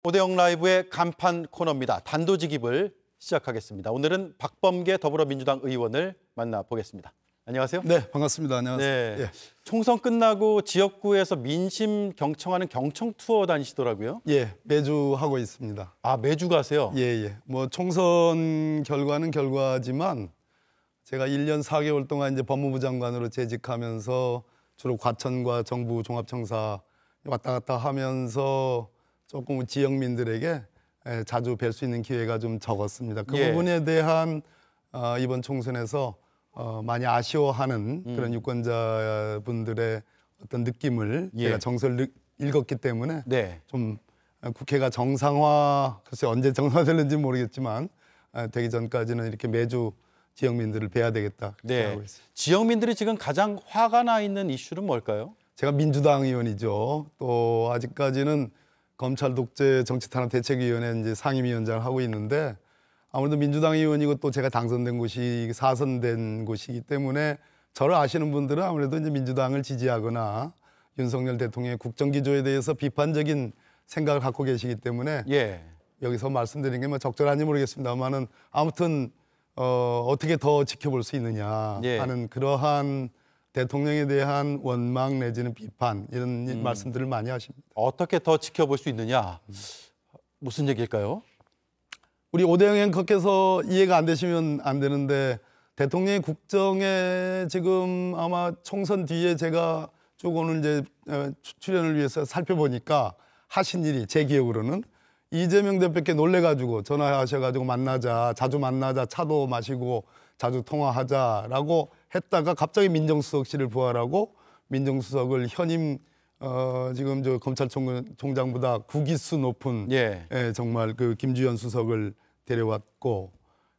오대영 라이브의 간판 코너입니다. 단도직입을 시작하겠습니다. 오늘은 박범계 더불어민주당 의원을 만나보겠습니다. 안녕하세요. 네, 반갑습니다. 안녕하세요. 네, 예. 총선 끝나고 지역구에서 민심 경청하는 경청 투어 다니시더라고요. 예, 매주 하고 있습니다. 아, 매주 가세요? 예. 뭐 총선 결과는 결과지만 제가 1년 4개월 동안 이제 법무부 장관으로 재직하면서 주로 과천과 정부 종합청사 왔다 갔다 하면서 조금 지역민들에게 자주 뵐 수 있는 기회가 좀 적었습니다. 그 부분에 대한 이번 총선에서 많이 아쉬워하는 그런 유권자분들의 어떤 느낌을 제가 정서를 읽었기 때문에 좀 국회가 정상화, 글쎄 언제 정상화될는지 모르겠지만 되기 전까지는 이렇게 매주 지역민들을 뵈야 되겠다 생각하고 있습니다. 지역민들이 지금 가장 화가 나 있는 이슈는 뭘까요? 제가 민주당 의원이죠. 또 아직까지는 검찰 독재 정치탄압대책위원회 이제 상임위원장을 하고 있는데 아무래도 민주당 의원이고 또 제가 당선된 곳이 사선된 곳이기 때문에 저를 아시는 분들은 아무래도 이제 민주당을 지지하거나 윤석열 대통령의 국정기조에 대해서 비판적인 생각을 갖고 계시기 때문에 여기서 말씀드리는 게 뭐 적절한지 모르겠습니다만은 아무튼 어떻게 더 지켜볼 수 있느냐 하는 그러한 대통령에 대한 원망 내지는 비판 이런 말씀들을 많이 하십니다. 어떻게 더 지켜볼 수 있느냐? 무슨 얘기일까요? 우리 오대영 앵커께서 이해가 안 되시면 안 되는데 대통령의 국정에 지금 아마 총선 뒤에 제가 쭉 오늘 이제 출연을 위해서 살펴보니까 하신 일이 제 기억으로는 이재명 대표께 놀래가지고 전화하셔가지고 만나자, 자주 만나자, 차도 마시고 자주 통화하자라고 했다가 갑자기 민정수석실을 부활하고 민정수석을 현임 지금 저 검찰총장보다 구기수 높은 정말 그 김주현 수석을 데려왔고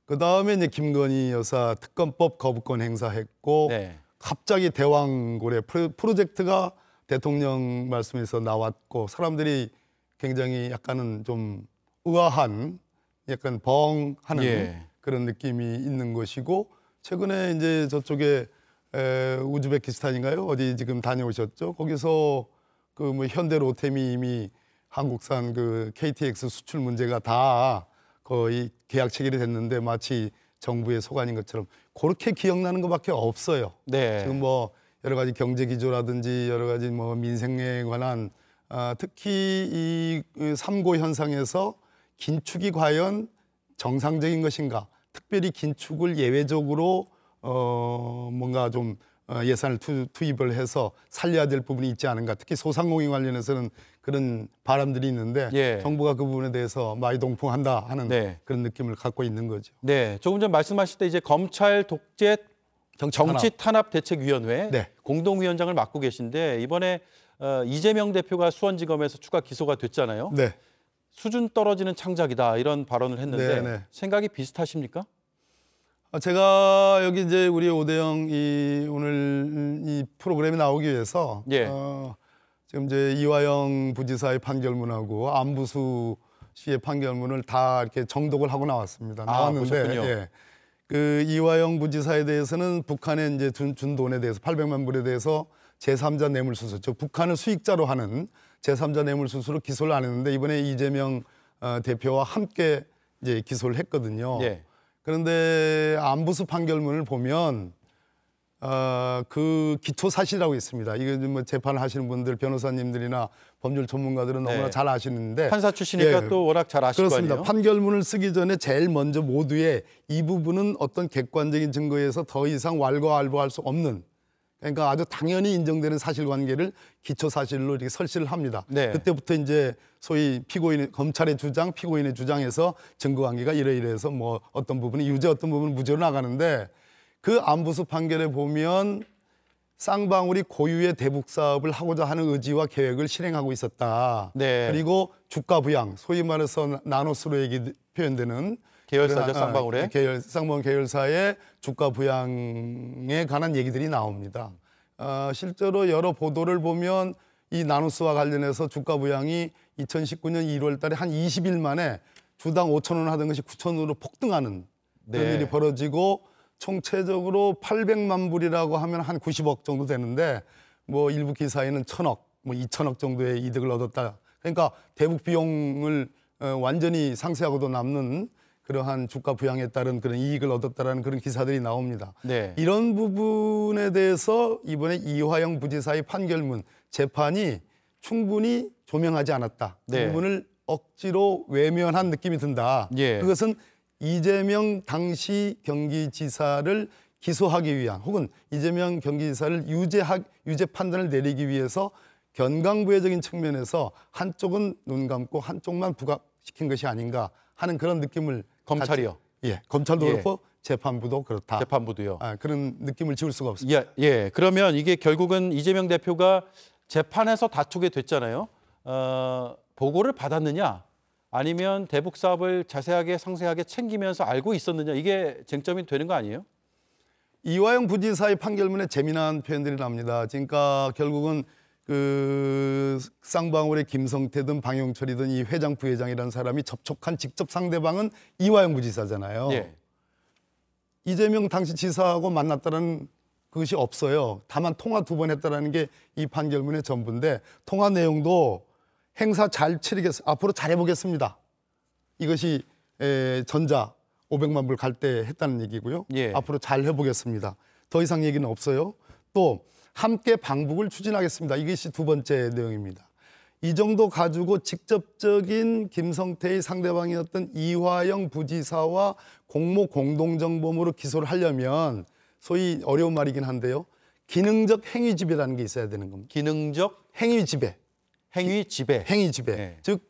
그 다음에 이제 김건희 여사 특검법 거부권 행사했고 갑자기 대왕고래 프로젝트가 대통령 말씀에서 나왔고 사람들이 굉장히 약간은 좀 의아한 약간 벙하는 그런 느낌이 있는 것이고 최근에 이제 저쪽에 우즈베키스탄인가요? 어디 지금 다녀오셨죠? 거기서 그 뭐 현대 로템이 이미 한국산 그 KTX 수출 문제가 다 거의 계약 체결이 됐는데 마치 정부의 소관인 것처럼 그렇게 기억나는 것밖에 없어요. 지금 뭐 여러 가지 경제 기조라든지 여러 가지 뭐 민생에 관한 특히 이 3고 현상에서 긴축이 과연 정상적인 것인가? 특별히 긴축을 예외적으로 뭔가 좀 예산을 투입을 해서 살려야 될 부분이 있지 않은가. 특히 소상공인 관련해서는 그런 바람들이 있는데 정부가 그 부분에 대해서 많이 동풍한다 하는 그런 느낌을 갖고 있는 거죠. 조금 전 말씀하실 때 이제 검찰 독재 정치탄압대책위원회 공동위원장을 맡고 계신데 이번에 이재명 대표가 수원지검에서 추가 기소가 됐잖아요. 수준 떨어지는 창작이다 이런 발언을 했는데 생각이 비슷하십니까? 제가 여기 이제 우리 오대영 오늘 이 프로그램에 나오기 위해서 지금 이제 이화영 부지사의 판결문하고 안부수 씨의 판결문을 다 이렇게 정독을 하고 나왔습니다. 나왔는데 그 이화영 부지사에 대해서는 북한에 이제 준 돈에 대해서 800만 불에 대해서 제3자 뇌물수수, 즉 북한을 수익자로 하는 제3자 뇌물수수로 기소를 안 했는데 이번에 이재명 대표와 함께 이제 기소를 했거든요. 그런데 안부수 판결문을 보면 그 기초 사실이라고 있습니다. 이게 뭐 재판을 하시는 분들, 변호사님들이나 법률 전문가들은 너무나 잘 아시는데 판사 출신이니까 또 워낙 잘 아실 거 아니에요? 그렇습니다. 판결문을 쓰기 전에 제일 먼저 모두의 이 부분은 어떤 객관적인 증거에서 더 이상 왈가왈부할 수 없는 그러니까 아주 당연히 인정되는 사실관계를 기초 사실로 이렇게 설치를 합니다. 그때부터 이제 소위 검찰의 주장, 피고인의 주장에서 증거관계가 이래서 뭐 어떤 부분이 유죄, 어떤 부분은 무죄로 나가는데 그 안부수 판결에 보면 쌍방울이 고유의 대북 사업을 하고자 하는 의지와 계획을 실행하고 있었다. 그리고 주가 부양, 소위 말해서 나노스로 표현되는 계열사죠, 쌍방울의. 쌍방울 계열사의 주가 부양에 관한 얘기들이 나옵니다. 실제로 여러 보도를 보면 이 나누스와 관련해서 주가 부양이 2019년 1월 달에 한 20일 만에 주당 5천 원 하던 것이 9천 원으로 폭등하는 그런 일이 벌어지고 총체적으로 800만 불이라고 하면 한 90억 정도 되는데 뭐 일부 기사에는 1,000억, 뭐 2,000억 정도의 이득을 얻었다. 그러니까 대북 비용을 완전히 상쇄하고도 남는 그러한 주가 부양에 따른 그런 이익을 얻었다라는 그런 기사들이 나옵니다. 네. 이런 부분에 대해서 이번에 이화영 부지사의 판결문 재판이 충분히 조명하지 않았다. 네. 그 부분을 억지로 외면한 느낌이 든다. 예. 그것은 이재명 당시 경기지사를 기소하기 위한 혹은 이재명 경기지사를 유죄 판단을 내리기 위해서 견강부회적인 측면에서 한쪽은 눈 감고 한쪽만 부각시킨 것이 아닌가 하는 그런 느낌을 검찰이요. 예, 검찰도 예. 그렇고 재판부도 그렇다. 재판부도요. 그런 느낌을 지울 수가 없습니다. 예. 그러면 이게 결국은 이재명 대표가 재판에서 다투게 됐잖아요. 보고를 받았느냐 아니면 대북 사업을 자세하게 상세하게 챙기면서 알고 있었느냐 이게 쟁점이 되는 거 아니에요? 이화영 부지사의 판결문에 재미난 표현들이 납니다. 그러니까 결국은 그 쌍방울의 김성태든 방용철이든 이 회장 부회장이라는 사람이 접촉한 직접 상대방은 이화영 부지사잖아요. 예. 이재명 당시 지사하고 만났다는 그것이 없어요. 다만 통화 2번 했다는 게 이 판결문의 전부인데 통화 내용도 행사 잘 치르겠습니다. 앞으로 잘해보겠습니다. 이것이 전자 500만 불 갈 때 했다는 얘기고요. 예. 앞으로 잘 해보겠습니다. 더 이상 얘기는 없어요. 또 함께 방북을 추진하겠습니다. 이것이 2번째 내용입니다. 이 정도 가지고 직접적인 김성태의 상대방이었던 이화영 부지사와 공모 공동정범으로 기소를 하려면 소위 어려운 말이긴 한데요. 기능적 행위지배라는 게 있어야 되는 겁니다. 기능적 행위지배. 행위지배. 행위지배. 네. 즉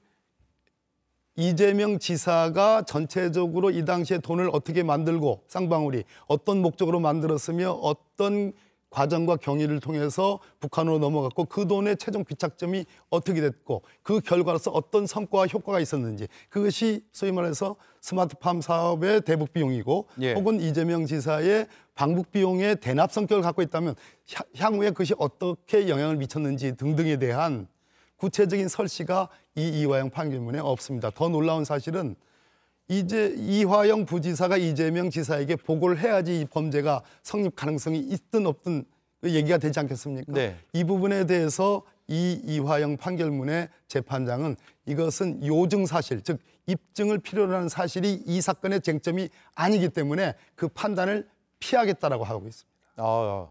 이재명 지사가 전체적으로 이 당시에 돈을 어떻게 만들고 쌍방울이 어떤 목적으로 만들었으며 어떤 과정과 경위를 통해서 북한으로 넘어갔고 그 돈의 최종 귀착점이 어떻게 됐고 그 결과로서 어떤 성과와 효과가 있었는지 그것이 소위 말해서 스마트팜 사업의 대북 비용이고 예. 혹은 이재명 지사의 방북 비용의 대납 성격을 갖고 있다면 향후에 그것이 어떻게 영향을 미쳤는지 등등에 대한 구체적인 설시가 이 이화영 판결문에 없습니다. 더 놀라운 사실은 이제 이화영 부지사가 이재명 지사에게 보고를 해야지 이 범죄가 성립 가능성이 있든 없든 얘기가 되지 않겠습니까? 네. 이 부분에 대해서 이화영 판결문의 재판장은 이것은 요증 사실, 즉 입증을 필요로 하는 사실이 이 사건의 쟁점이 아니기 때문에 그 판단을 피하겠다라고 하고 있습니다.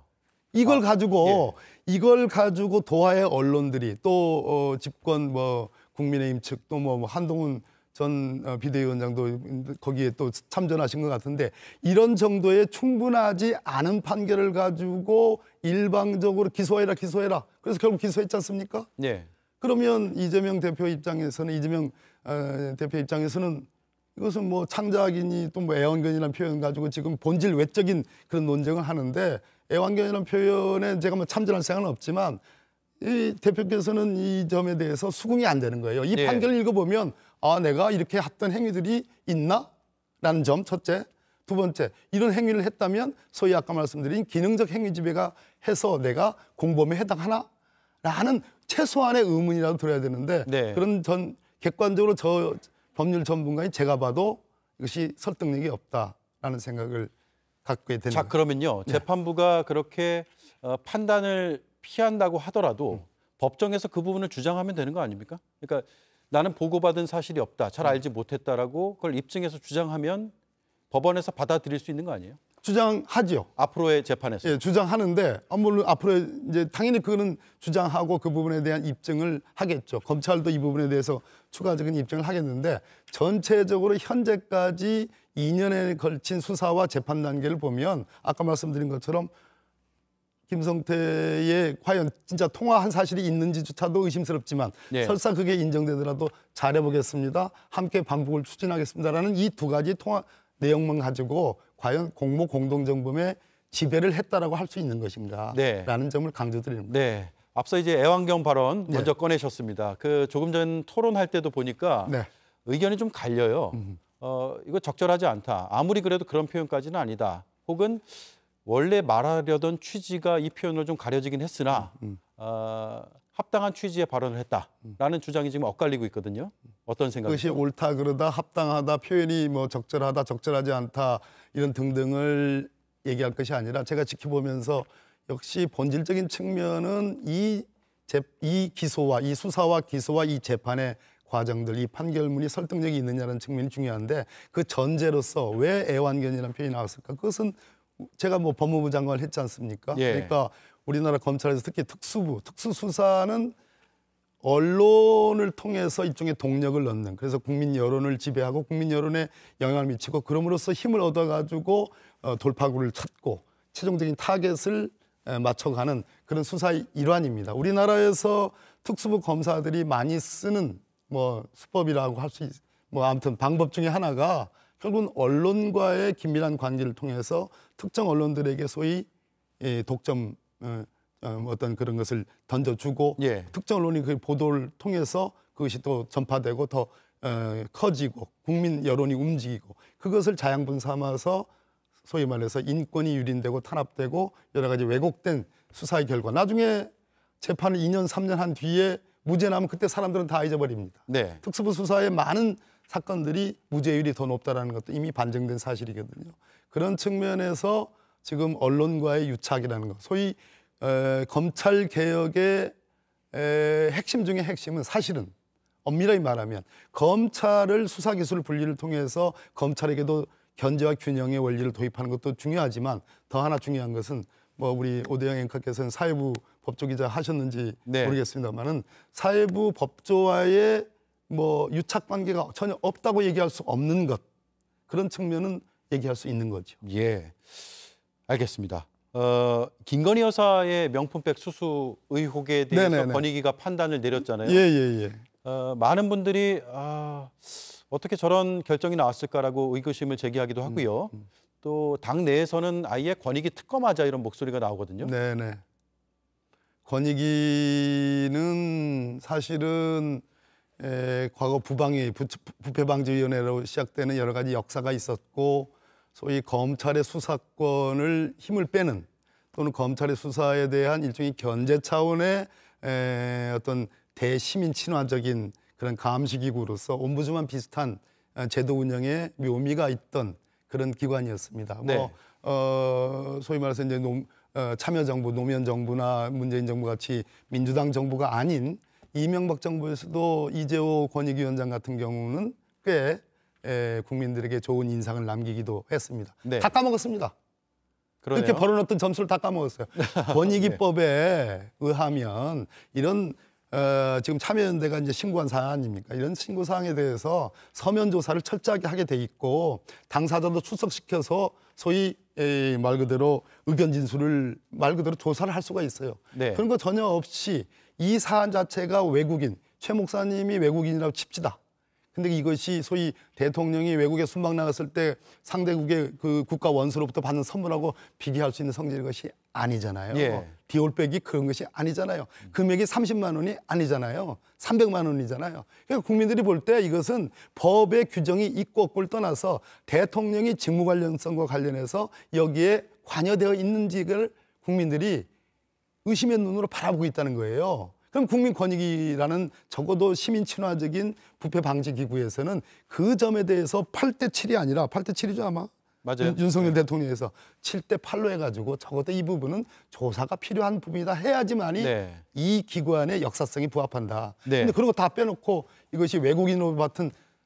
이걸 가지고 도하의 언론들이 또 집권 국민의힘 측 또 한동훈 전 비대위원장도 거기에 또 참전하신 것 같은데 이런 정도의 충분하지 않은 판결을 가지고 일방적으로 기소해라. 그래서 결국 기소했지 않습니까? 네. 그러면 이재명 대표 입장에서는 이것은 뭐 창작이니 또 애완견이라는 표현 가지고 지금 본질 외적인 그런 논쟁을 하는데 애완견이라는 표현에 제가 참전할 생각은 없지만 이 대표께서는 이 점에 대해서 수긍이 안 되는 거예요. 이 판결을 읽어보면 내가 이렇게 했던 행위들이 있나? 라는 점 첫째. 두 번째, 이런 행위를 했다면 소위 아까 말씀드린 기능적 행위 지배가 해서 내가 공범에 해당하나? 라는 최소한의 의문이라도 들어야 되는데 네. 그런 객관적으로 저 법률 전문가인 제가 봐도 이것이 설득력이 없다라는 생각을 갖게 되는 자, 그러면요. 재판부가 그렇게 판단을 피한다고 하더라도 법정에서 그 부분을 주장하면 되는 거 아닙니까? 그러니까 나는 보고받은 사실이 없다. 잘 알지 못했다라고 그걸 입증해서 주장하면 법원에서 받아들일 수 있는 거 아니에요? 주장하죠. 앞으로의 재판에서. 예, 주장하는데 물론 앞으로 이제 당연히 그거는 주장하고 그 부분에 대한 입증을 하겠죠. 검찰도 이 부분에 대해서 추가적인 입증을 하겠는데 전체적으로 현재까지 2년에 걸친 수사와 재판 단계를 보면 아까 말씀드린 것처럼 김성태의 과연 진짜 통화한 사실이 있는지조차도 의심스럽지만 네. 설사 그게 인정되더라도 잘해보겠습니다. 함께 반복을 추진하겠습니다라는 이 두 가지 통화 내용만 가지고 과연 공모 공동정범에 지배를 했다라고 할 수 있는 것인가 라는 점을 강조드립니다. 네. 앞서 이제 애완견 발언 먼저 꺼내셨습니다. 그 조금 전 토론할 때도 보니까 의견이 좀 갈려요. 이거 적절하지 않다. 아무리 그래도 그런 표현까지는 아니다. 혹은 원래 말하려던 취지가 이 표현으로 좀 가려지긴 했으나 합당한 취지의 발언을 했다라는 주장이 지금 엇갈리고 있거든요. 어떤 생각이세요? 그것이 옳다 그러다 합당하다 표현이 뭐 적절하다 적절하지 않다 이런 등등을 얘기할 것이 아니라 제가 지켜보면서 역시 본질적인 측면은 이 이 기소와 이 수사와 기소와 이 재판의 과정들, 이 판결문이 설득력이 있느냐는 측면이 중요한데 그 전제로서 왜 애완견이라는 표현이 나왔을까? 그것은 제가 뭐 법무부 장관을 했지 않습니까? 예. 그러니까 우리나라 검찰에서 특히 특수부, 특수수사는 언론을 통해서 일종의 동력을 넣는, 그래서 국민 여론을 지배하고 국민 여론에 영향을 미치고 그럼으로써 힘을 얻어가지고 돌파구를 찾고 최종적인 타겟을 맞춰가는 그런 수사의 일환입니다. 우리나라에서 특수부 검사들이 많이 쓰는 뭐 수법이라고 할 수 뭐 아무튼 방법 중에 하나가 결국은 언론과의 긴밀한 관계를 통해서 특정 언론들에게 소위 독점 어떤 그런 것을 던져주고 예. 특정 언론이 그 보도를 통해서 그것이 또 전파되고 더 커지고 국민 여론이 움직이고 그것을 자양분 삼아서 소위 말해서 인권이 유린되고 탄압되고 여러 가지 왜곡된 수사의 결과 나중에 재판을 2년 3년 한 뒤에 무죄 나면 그때 사람들은 다 잊어버립니다. 네. 특수부 수사의 많은 사건들이 무죄율이 더 높다는 것도 이미 반증된 사실이거든요. 그런 측면에서 지금 언론과의 유착이라는 것, 소위 검찰 개혁의 핵심 중에 핵심은 사실은 엄밀하게 말하면 검찰을 수사기술 분리를 통해서 검찰에게도 견제와 균형의 원리를 도입하는 것도 중요하지만 더 하나 중요한 것은 뭐 우리 오대영 앵커께서는 사회부 법조기자 하셨는지 네. 모르겠습니다만은 사회부 법조와의 뭐 유착 관계가 전혀 없다고 얘기할 수 없는 것, 그런 측면은 얘기할 수 있는 거죠. 예, 알겠습니다. 김건희 여사의 명품백 수수 의혹에 대해서 네네네. 권익위가 판단을 내렸잖아요. 예. 많은 분들이 어떻게 저런 결정이 나왔을까라고 의구심을 제기하기도 하고요. 또 당 내에서는 아예 권익위 특검하자 이런 목소리가 나오거든요. 네네. 권익위는 사실은 과거 부방위, 부패방지위원회로 시작되는 여러 가지 역사가 있었고 소위 검찰의 수사권을 힘을 빼는 또는 검찰의 수사에 대한 일종의 견제 차원의 어떤 대시민 친화적인 그런 감시기구로서 옴부즈만 비슷한 제도 운영에 묘미가 있던 그런 기관이었습니다. 네. 뭐 소위 말해서 이제 참여정부, 노무현 정부나 문재인 정부 같이 민주당 정부가 아닌 이명박 정부에서도 이재호 권익위원장 같은 경우는 꽤 국민들에게 좋은 인상을 남기기도 했습니다. 네. 다 까먹었습니다. 그러네요. 그렇게 벌어놓던 점수를 다 까먹었어요. 권익위법에 의하면 이런 지금 참여연대가 이제 신고한 사안 아닙니까? 이런 신고 사항에 대해서 서면 조사를 철저하게 하게 돼 있고 당사자도 출석시켜서 소위 말 그대로 의견 진술을 말 그대로 조사를 할 수가 있어요. 네. 그런 거 전혀 없이 이 사안 자체가 외국인, 최 목사님이 외국인이라고 칩시다. 근데 이것이 소위 대통령이 외국에 순방 나갔을 때 상대국의 그 국가 원수로부터 받는 선물하고 비교할 수 있는 성질의 것이 아니잖아요. 예. 디올백이 그런 것이 아니잖아요. 금액이 30만 원이 아니잖아요. 300만 원이잖아요. 그러니까 국민들이 볼 때 이것은 법의 규정이 있고 없고를 떠나서 대통령이 직무 관련성과 관련해서 여기에 관여되어 있는지를 국민들이 의심의 눈으로 바라보고 있다는 거예요. 그럼 국민권익위라는 적어도 시민 친화적인 부패 방지 기구에서는 그 점에 대해서 8대 7이 아니라 8대 7이죠 아마. 맞아요. 윤석열 대통령에서 7대 8로 해가지고 적어도 이 부분은 조사가 필요한 부분이다 해야지만이 네. 이 기관의 역사성이 부합한다. 네. 근데 그런 거 다 빼놓고 이것이 외국인으로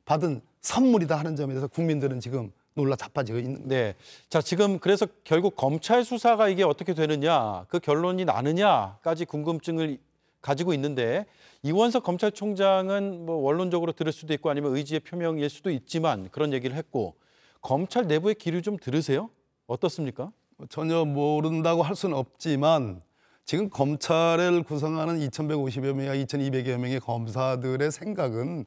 받은 선물이다 하는 점에 대해서 국민들은 지금 놀라 자빠지고 있는 거예요. 네. 자, 지금 그래서 결국 검찰 수사가 이게 어떻게 되느냐, 그 결론이 나느냐까지 궁금증을 가지고 있는데 이원석 검찰총장은 뭐 원론적으로 들을 수도 있고 아니면 의지의 표명일 수도 있지만 그런 얘기를 했고 검찰 내부의 기류 좀 들으세요? 어떻습니까? 전혀 모른다고 할 수는 없지만 지금 검찰을 구성하는 2,150여 명이나 2,200여 명의 검사들의 생각은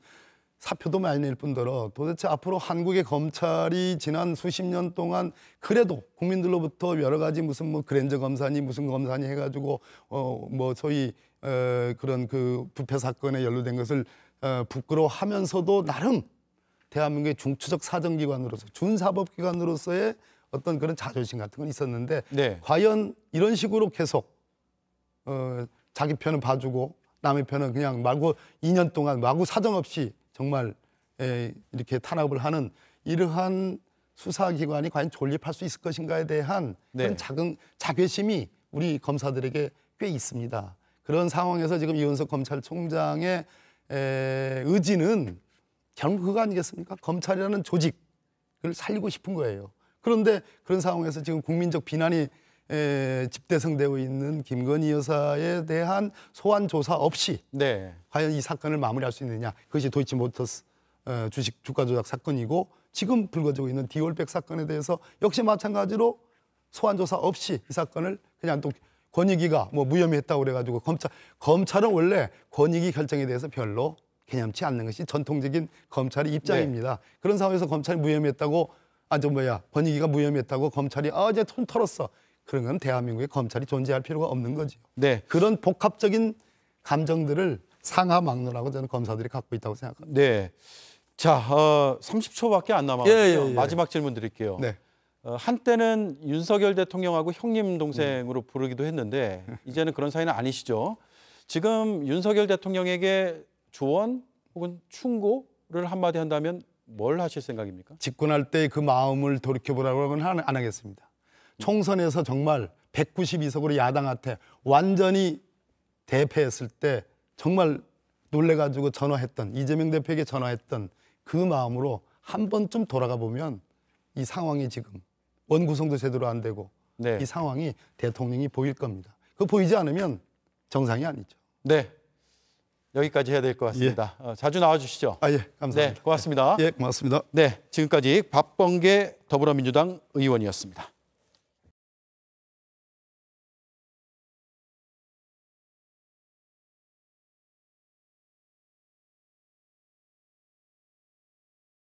사표도 많이 낼 뿐더러 도대체 앞으로 한국의 검찰이 지난 수십 년 동안 그래도 국민들로부터 여러 가지 무슨 뭐 그랜저 검사니 무슨 검사니 해가지고 뭐 소위 그런 그 부패 사건에 연루된 것을 부끄러워하면서도 나름 대한민국의 중추적 사정기관으로서 준사법기관으로서의 어떤 그런 자존심 같은 건 있었는데 네. 과연 이런 식으로 계속 자기 편은 봐주고 남의 편은 그냥 말고 2년 동안 마구 사정없이 정말 이렇게 탄압을 하는 이러한 수사기관이 과연 존립할 수 있을 것인가에 대한 네. 그런 자긍심이 우리 검사들에게 꽤 있습니다. 그런 상황에서 지금 이원석 검찰총장의 의지는 결국 그거 아니겠습니까? 검찰이라는 조직을 살리고 싶은 거예요. 그런데 그런 상황에서 지금 국민적 비난이 집대성되고 있는 김건희 여사에 대한 소환 조사 없이 네. 과연 이 사건을 마무리할 수 있느냐. 그것이 도이치모터스 주식 주가 조작 사건이고 지금 불거지고 있는 디올백 사건에 대해서 역시 마찬가지로 소환 조사 없이 이 사건을 그냥 또 권익위가 뭐 무혐의했다고 그래가지고 검찰은 원래 권익위 결정에 대해서 별로 개념치 않는 것이 전통적인 검찰의 입장입니다. 네. 그런 상황에서 검찰이 무혐의했다고 권익위가 무혐의했다고 검찰이 이제 손 털었어. 그런 건 대한민국에 검찰이 존재할 필요가 없는 거죠. 네. 그런 복합적인 감정들을 상하막론하고 저는 검사들이 갖고 있다고 생각합니다. 네. 자, 30초밖에 안 남았고요. 마지막 질문 드릴게요. 네. 한때는 윤석열 대통령하고 형님 동생으로 부르기도 했는데 이제는 그런 사이는 아니시죠. 지금 윤석열 대통령에게 조언 혹은 충고를 한마디 한다면 뭘 하실 생각입니까? 집권할 때 그 마음을 돌이켜보라고 하면 안 하겠습니다. 총선에서 정말 192석으로 야당한테 완전히 대패했을 때 정말 놀래가지고 전화했던 이재명 대표에게 전화했던 그 마음으로 한 번쯤 돌아가 보면 이 상황이 지금 원구성도 제대로 안 되고 네. 이 상황이 대통령이 보일 겁니다. 그거 보이지 않으면 정상이 아니죠. 네, 여기까지 해야 될 것 같습니다. 예. 자주 나와주시죠. 예, 감사합니다. 네, 고맙습니다. 예, 고맙습니다. 네, 지금까지 박범계 더불어민주당 의원이었습니다.